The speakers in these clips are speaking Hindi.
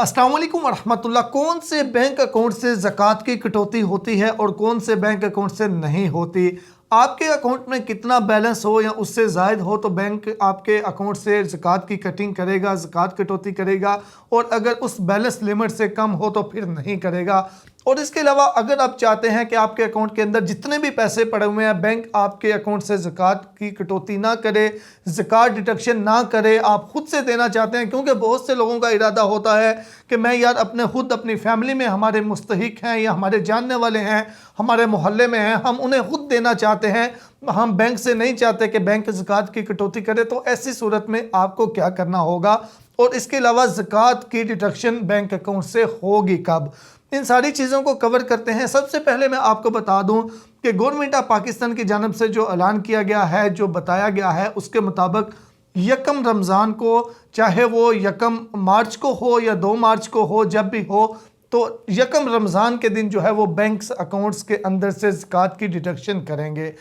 अस्सलाम वालेकुम वरहमतुल्लाह। कौन से बैंक अकाउंट से ज़कात की कटौती होती है और कौन से बैंक अकाउंट से नहीं होती? आपके अकाउंट में कितना बैलेंस हो या उससे ज़ायद हो तो बैंक आपके अकाउंट से ज़कात की कटिंग करेगा, ज़कात कटौती करेगा, और अगर उस बैलेंस लिमिट से कम हो तो फिर नहीं करेगा। और इसके अलावा अगर आप चाहते हैं कि आपके अकाउंट के अंदर जितने भी पैसे पड़े हुए हैं बैंक आपके अकाउंट से ज़कात की कटौती ना करे, ज़कात डिडक्शन ना करे, आप खुद से देना चाहते हैं, क्योंकि बहुत से लोगों का इरादा होता है कि मैं यार अपनी फैमिली में हमारे मुस्तहिक हैं या हमारे जानने वाले हैं, हमारे मोहल्ले में हैं, हम उन्हें खुद देना चाहते हैं, हम बैंक से नहीं चाहते कि बैंक ज़कात की कटौती करे। तो ऐसी सूरत में आपको क्या करना होगा और इसके अलावा ज़कात की डिडक्शन बैंक अकाउंट से होगी कब, इन सारी चीज़ों को कवर करते हैं। सबसे पहले मैं आपको बता दूं कि गवर्नमेंट ऑफ पाकिस्तान की जानब से जो ऐलान किया गया है, जो बताया गया है, उसके मुताबिक यकम रमज़ान को, चाहे वो यकम मार्च को हो या 2 मार्च को हो, जब भी हो, तो यकम रमज़ान के दिन जो है वो बैंक्स अकाउंट्स के अंदर से ज़कात की डिडक्शन करेंगे।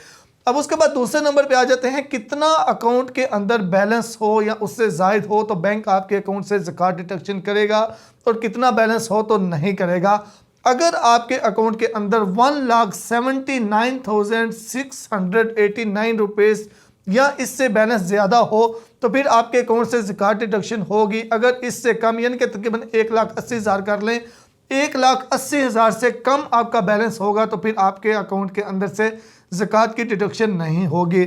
अब उसके बाद दूसरे नंबर पे आ जाते हैं, कितना अकाउंट के अंदर बैलेंस हो या उससे ज़ायद हो तो बैंक आपके अकाउंट से ज़कात डिडक्शन करेगा और कितना बैलेंस हो तो नहीं करेगा। अगर आपके अकाउंट के अंदर 1,79,689 रुपीज़ या इससे बैलेंस ज़्यादा हो तो फिर आपके अकाउंट से ज़कात डिडक्शन होगी। अगर इससे कम यानी कि तकरीबन 1,80,000 कर लें, 1,80,000 से कम आपका बैलेंस होगा तो फिर आपके अकाउंट के अंदर से ज़कात की डिडक्शन नहीं होगी।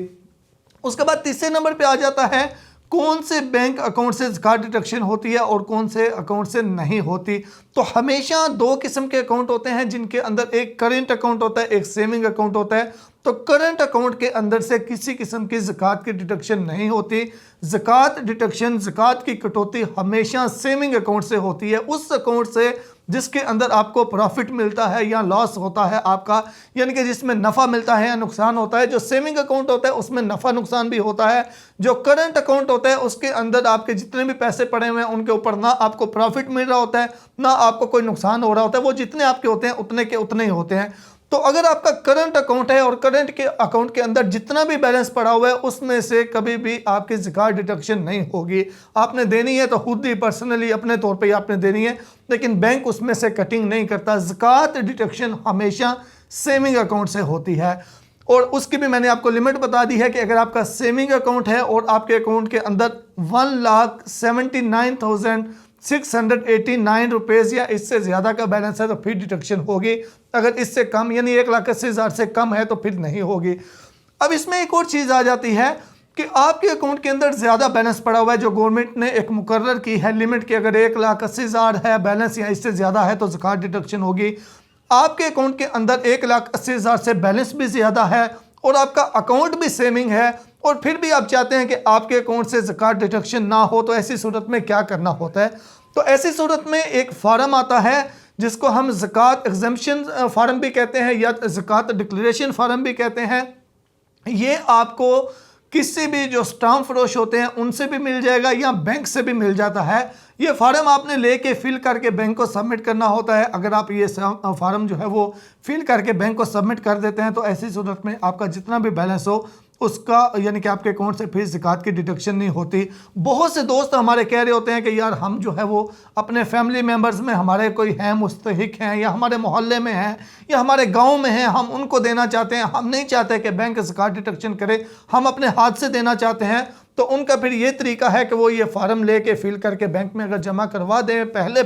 उसके बाद तीसरे नंबर पे आ जाता है, कौन से बैंक अकाउंट से ज़कात डिडक्शन होती है और कौन से अकाउंट से नहीं होती। तो हमेशा 2 किस्म के अकाउंट होते हैं, जिनके अंदर एक करेंट अकाउंट होता है, एक सेविंग अकाउंट होता है। तो करंट अकाउंट के अंदर से किसी किस्म की ज़कात की डिडक्शन नहीं होती। ज़कात डिडक्शन, ज़कात की कटौती हमेशा सेविंग अकाउंट से होती है, उस अकाउंट से जिसके अंदर आपको प्रॉफिट मिलता है या लॉस होता है आपका, यानी कि जिसमें नफ़ा मिलता है या नुकसान होता है। जो सेविंग अकाउंट होता है उसमें नफ़ा नुकसान भी होता है। जो करंट अकाउंट होता है उसके अंदर आपके जितने भी पैसे पड़े हुए हैं उनके ऊपर ना आपको प्रॉफिट मिल रहा होता है ना आपको कोई नुकसान हो रहा होता है, वो जितने आपके होते हैं उतने के उतने ही होते हैं। तो अगर आपका करंट अकाउंट है और करंट के अकाउंट के अंदर जितना भी बैलेंस पड़ा हुआ है उसमें से कभी भी आपकी ज़कात डिडक्शन नहीं होगी। आपने देनी है तो खुद ही पर्सनली अपने तौर पे ही आपने देनी है, लेकिन बैंक उसमें से कटिंग नहीं करता। ज़कात डिडक्शन हमेशा सेविंग अकाउंट से होती है और उसकी भी मैंने आपको लिमिट बता दी है कि अगर आपका सेविंग अकाउंट है और आपके अकाउंट के अंदर 1,79,689 रुपीज़ या इससे ज़्यादा का बैलेंस है तो फिर डिडक्शन होगी। अगर इससे कम यानी 1,80,000 से कम है तो फिर नहीं होगी। अब इसमें एक और चीज़ आ जाती है कि आपके अकाउंट के अंदर ज़्यादा बैलेंस पड़ा हुआ है, जो गवर्नमेंट ने एक मुकर्रर की है लिमिट कि अगर 1,80,000 है बैलेंस या इससे ज़्यादा है तो ज़कात डिडक्शन होगी। आपके अकाउंट के अंदर 1,80,000 से बैलेंस भी ज़्यादा है और आपका अकाउंट भी सेविंग है और फिर भी आप चाहते हैं कि आपके अकाउंट से ज़कात डिडक्शन ना हो, तो ऐसी सूरत में क्या करना होता है। तो ऐसी सूरत में एक फार्म आता है जिसको हम ज़कात एग्जम्पशन फार्म भी कहते हैं या ज़कात डिक्लेरेशन फार्म भी कहते हैं। ये आपको किसी भी जो स्टाम्प फरोश होते हैं उनसे भी मिल जाएगा या बैंक से भी मिल जाता है। ये फार्म आपने लेके फिल करके बैंक को सबमिट करना होता है। अगर आप ये फार्म जो है वो फिल करके बैंक को सबमिट कर देते हैं तो ऐसी सूरत में आपका जितना भी बैलेंस हो उसका यानी कि आपके अकाउंट से फिर ज़कात की डिडक्शन नहीं होती। बहुत से दोस्त हमारे कह रहे होते हैं कि यार हम जो है वो अपने फैमिली मेम्बर्स में हमारे कोई हैं मुस्तहिक हैं या हमारे मोहल्ले में हैं या हमारे गांव में हैं, हम उनको देना चाहते हैं, हम नहीं चाहते कि बैंक ज़कात डिडक्शन करे, हम अपने हाथ से देना चाहते हैं। तो उनका फिर ये तरीका है कि वो ये फार्म लेके फिल करके बैंक में अगर जमा करवा दें पहले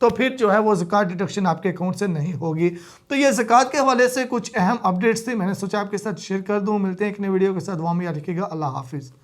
तो फिर जो है वो ज़कात डिडक्शन आपके अकाउंट से नहीं होगी। तो ये ज़कात के हवाले से कुछ अहम अपडेट्स थी, मैंने सोचा आपके साथ शेयर कर दूं। मिलते हैं एक नई वीडियो के साथ, वहाँ में याद रखिएगा। अल्लाह हाफिज़।